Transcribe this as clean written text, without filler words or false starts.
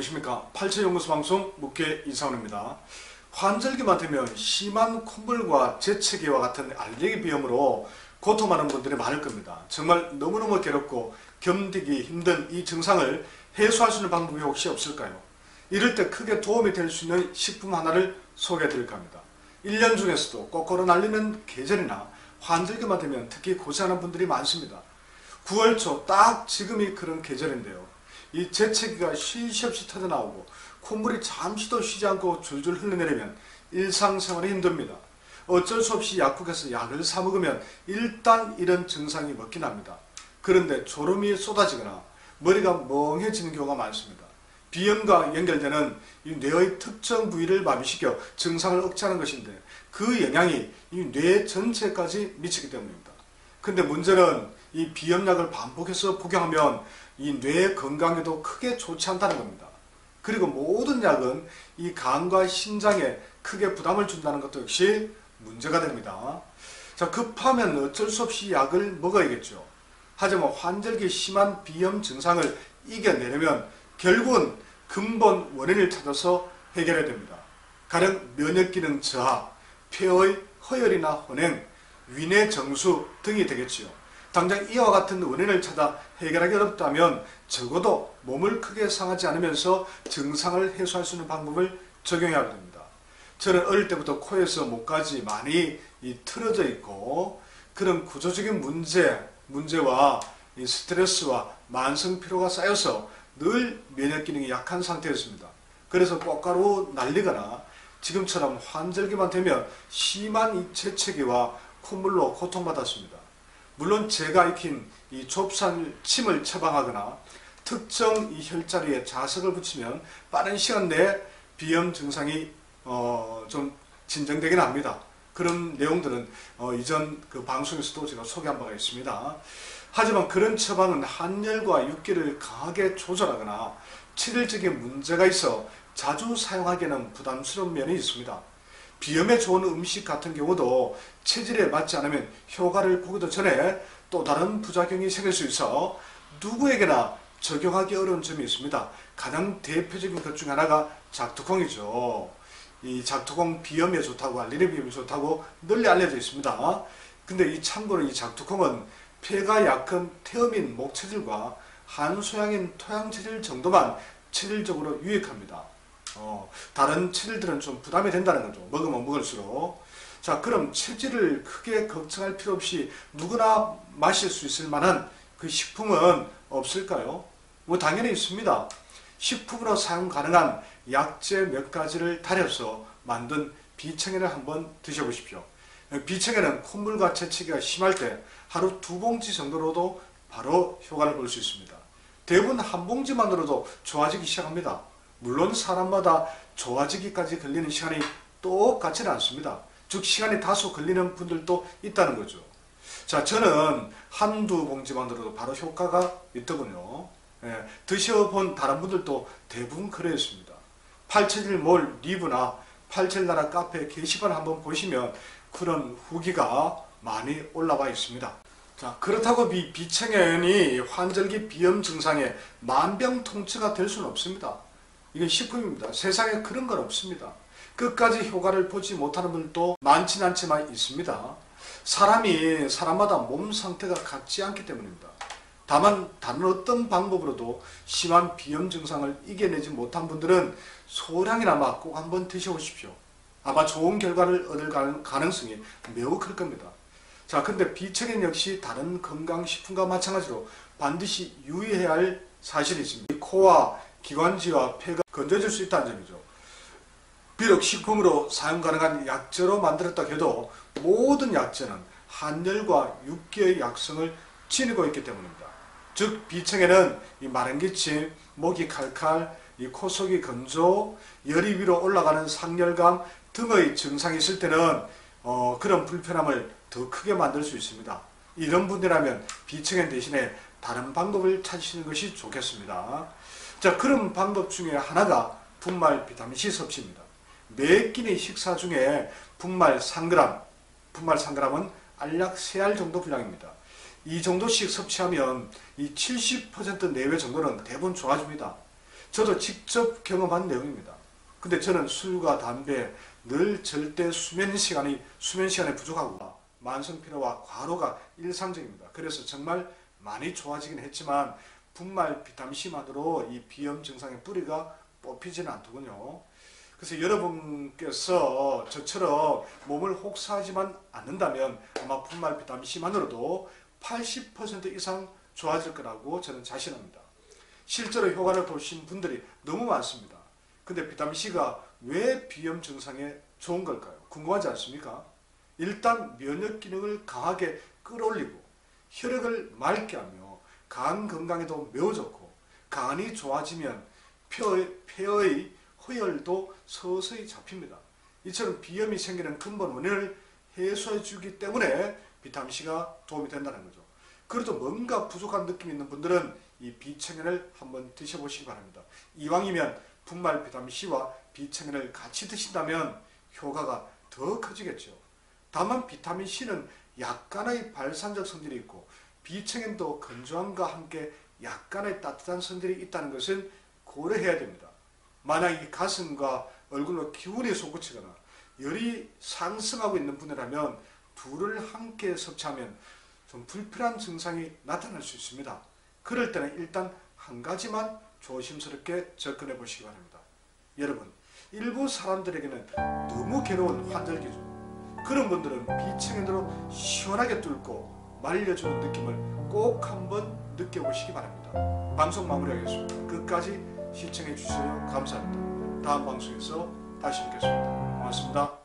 안녕하십니까. 87연구소 방송 묵계 이상훈입니다. 환절기만 되면 심한 콧물과 재채기와 같은 알레르기 비염으로 고통하는 분들이 많을 겁니다. 정말 너무너무 괴롭고 견디기 힘든 이 증상을 해소할 수 있는 방법이 혹시 없을까요? 이럴 때 크게 도움이 될 수 있는 식품 하나를 소개해 드릴까 합니다. 1년 중에서도 거꾸로 날리는 계절이나 환절기만 되면 특히 고생하는 분들이 많습니다. 9월 초 딱 지금이 그런 계절인데요. 이 재채기가 쉴 새 없이 터져나오고 콧물이 잠시도 쉬지 않고 줄줄 흘러내리면 일상생활이 힘듭니다. 어쩔 수 없이 약국에서 약을 사 먹으면 일단 이런 증상이 먹긴 합니다. 그런데 졸음이 쏟아지거나 머리가 멍해지는 경우가 많습니다. 비염과 연결되는 이 뇌의 특정 부위를 마비시켜 증상을 억제하는 것인데 그 영향이 이 뇌 전체까지 미치기 때문입니다. 근데 문제는 이 비염약을 반복해서 복용하면 이 뇌 건강에도 크게 좋지 않다는 겁니다. 그리고 모든 약은 이 간과 신장에 크게 부담을 준다는 것도 역시 문제가 됩니다. 자, 급하면 어쩔 수 없이 약을 먹어야겠죠. 하지만 환절기 심한 비염 증상을 이겨내려면 결국은 근본 원인을 찾아서 해결해야 됩니다. 가령 면역기능 저하, 폐의 허열이나 혼행, 위내 정수 등이 되겠지요. 당장 이와 같은 원인을 찾아 해결하기 어렵다면 적어도 몸을 크게 상하지 않으면서 증상을 해소할 수 있는 방법을 적용해야 됩니다. 저는 어릴 때부터 코에서 목까지 많이 틀어져 있고 그런 구조적인 문제와 이 스트레스와 만성 피로가 쌓여서 늘 면역 기능이 약한 상태였습니다. 그래서 꽃가루 날리거나 지금처럼 환절기만 되면 심한 이 재채기와 콧물로 고통받았습니다. 물론 제가 익힌 이 좁쌀 침을 처방하거나 특정 이 혈자리에 자석을 붙이면 빠른 시간 내에 비염 증상이 좀 진정되긴 합니다. 그런 내용들은 이전 그 방송에서도 제가 소개한 바가 있습니다. 하지만 그런 처방은 한열과 육기를 강하게 조절하거나 체질적인 문제가 있어 자주 사용하기에는 부담스러운 면이 있습니다. 비염에 좋은 음식 같은 경우도 체질에 맞지 않으면 효과를 보기도 전에 또 다른 부작용이 생길 수 있어 누구에게나 적용하기 어려운 점이 있습니다. 가장 대표적인 것 중 하나가 작두콩이죠. 이 작두콩 비염에 좋다고 알레르기 비염에 좋다고 널리 알려져 있습니다. 근데 참고로 이 작두콩은 폐가 약한 태음인 목체질과 한소양인 토양체질 정도만 체질적으로 유익합니다. 다른 체질들은 좀 부담이 된다는 거죠. 먹으면 먹을수록. 자, 그럼 체질을 크게 걱정할 필요 없이 누구나 마실 수 있을 만한 그 식품은 없을까요? 뭐 당연히 있습니다. 식품으로 사용 가능한 약재 몇 가지를 달여서 만든 비청해를 한번 드셔보십시오. 비청해는 콧물과 재채기가 심할 때 하루 2봉지 정도로도 바로 효과를 볼 수 있습니다. 대부분 한 봉지만으로도 좋아지기 시작합니다. 물론 사람마다 좋아지기까지 걸리는 시간이 똑같지는 않습니다. 즉 시간이 다소 걸리는 분들도 있다는 거죠. 자, 저는 한두 봉지만으로도 바로 효과가 있더군요. 드셔본 다른 분들도 대부분 그랬습니다. 871몰 리브나 87나라 카페 게시판을 한번 보시면 그런 후기가 많이 올라와 있습니다. 자, 그렇다고 비청해연이 환절기 비염 증상에 만병통치가 될 수는 없습니다. 이건 식품입니다. 세상에 그런 건 없습니다. 끝까지 효과를 보지 못하는 분도 많지는 않지만 있습니다. 사람이 사람마다 몸 상태가 같지 않기 때문입니다. 다만 다른 어떤 방법으로도 심한 비염 증상을 이겨내지 못한 분들은 소량이나마 꼭 한번 드셔보십시오. 아마 좋은 결과를 얻을 가능성이 매우 클 겁니다. 자, 근데 비청해 역시 다른 건강식품과 마찬가지로 반드시 유의해야 할 사실이 있습니다. 코와 기관지와 폐가 건조해질 수 있다는 점이죠. 비록 식품으로 사용 가능한 약재로 만들었다 해도 모든 약재는 한열과 육기의 약성을 지니고 있기 때문입니다. 즉 비청해는 이 마른 기침, 목이 칼칼, 이 코속이 건조, 열이 위로 올라가는 상열감 등의 증상이 있을 때는 그런 불편함을 더 크게 만들 수 있습니다. 이런 분이라면 비청해 대신에 다른 방법을 찾으시는 것이 좋겠습니다. 자, 그런 방법 중에 하나가 분말 비타민C 섭취입니다. 매 끼니 식사 중에 분말 3g, 분말 3g은 알약 3알 정도 분량입니다. 이 정도씩 섭취하면 이 70% 내외 정도는 대부분 좋아집니다. 저도 직접 경험한 내용입니다. 근데 저는 술과 담배 늘 절대 수면 시간이 부족하고 만성 피로와 과로가 일상적입니다. 그래서 정말 많이 좋아지긴 했지만 분말 비타민C만으로 이 비염 증상의 뿌리가 뽑히지는 않더군요. 그래서 여러분께서 저처럼 몸을 혹사하지만 않는다면 아마 분말 비타민C만으로도 80% 이상 좋아질 거라고 저는 자신합니다. 실제로 효과를 보신 분들이 너무 많습니다. 근데 비타민C가 왜 비염 증상에 좋은 걸까요? 궁금하지 않습니까? 일단 면역 기능을 강하게 끌어올리고 혈액을 맑게 하며 간 건강에도 매우 좋고 간이 좋아지면 폐의 허혈도 서서히 잡힙니다. 이처럼 비염이 생기는 근본 원인을 해소해 주기 때문에 비타민C가 도움이 된다는 거죠. 그래도 뭔가 부족한 느낌이 있는 분들은 이 비청연을 한번 드셔보시기 바랍니다. 이왕이면 분말 비타민C와 비청연을 같이 드신다면 효과가 더 커지겠죠. 다만 비타민C는 약간의 발산적 성질이 있고 비청연도 건조함과 함께 약간의 따뜻한 성질이 있다는 것은 고려해야 됩니다. 만약 이 가슴과 얼굴로 기운이 솟구치거나 열이 상승하고 있는 분이라면 둘을 함께 섭취하면 좀 불편한 증상이 나타날 수 있습니다. 그럴 때는 일단 한 가지만 조심스럽게 접근해 보시기 바랍니다. 여러분, 일부 사람들에게는 너무 괴로운 환절기죠. 그런 분들은 비청연으로 시원하게 뚫고 말려주는 느낌을 꼭 한번 느껴보시기 바랍니다. 방송 마무리하겠습니다. 끝까지 시청해 주셔서 감사합니다. 다음 방송에서 다시 뵙겠습니다. 고맙습니다.